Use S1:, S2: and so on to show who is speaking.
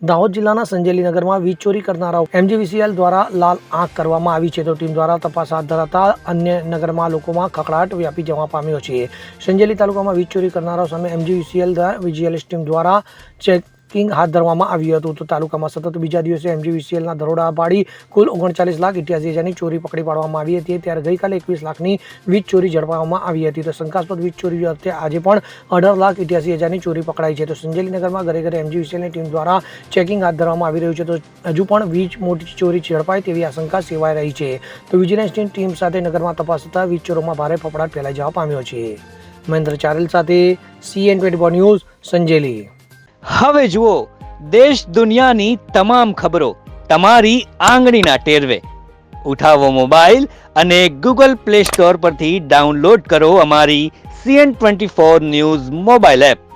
S1: દાહોદ જિલ્લાના સંજેલી નગરમાં વીજ ચોરી કરનારાઓ MGVCL દ્વારા લાલ આંખ કરવામાં આવી છે તો ટીમ દ્વારા તપાસ હાથ ધરાતા અન્ય નગરમાં લોકોમાં ખખડાટ વ્યાપી જવા પામ્યો છે. સંજેલી તાલુકામાં વીજ ચોરી કરનારાઓ સામે MGVCL વિજિલન્સ ટીમ દ્વારા ચેકિંગ હાથ ધરવામાં આવ્યું હતું. તો તાલુકામાં સતત બીજા દિવસે MGVCLના દરોડા પાડી કુલ 39,88,000ની ચોરી પકડી પાડવામાં આવી હતી. ત્યારે ગઈકાલે 21 લાખની વીજ ચોરી ઝડપવામાં આવી હતી. તો શંકાસ્પદ વીજ ચોરી અર્થે આજે પણ 18,88,000ની ચોરી પકડાઈ છે. તો સંજેલી નગરમાં ઘરે ઘરે MGVCLની ટીમ દ્વારા ચેકિંગ હાથ ધરવામાં આવી રહ્યું છે. તો હજુ પણ વીજ મોટી ચોરી ઝડપાય તેવી આશંકા સેવાઈ રહી છે. તો વિજિલન્સની ટીમ સાથે નગરમાં તપાસ થતાં વીજ ચોરોમાં ભારે ફફડાટ ફેલાઈ જવા પામ્યો છે. મહેન્દ્ર ચારેલ સાથે CN24 ન્યૂઝ સંજેલી.
S2: હવે જુઓ દેશ દુનિયાની તમામ ખબરો તમારી આંગળીના ટેરવે. ઉઠાવો મોબાઈલ અને Google Play Store પરથી ડાઉનલોડ કરો અમારી CN24 ન્યૂઝ મોબાઈલ એપ.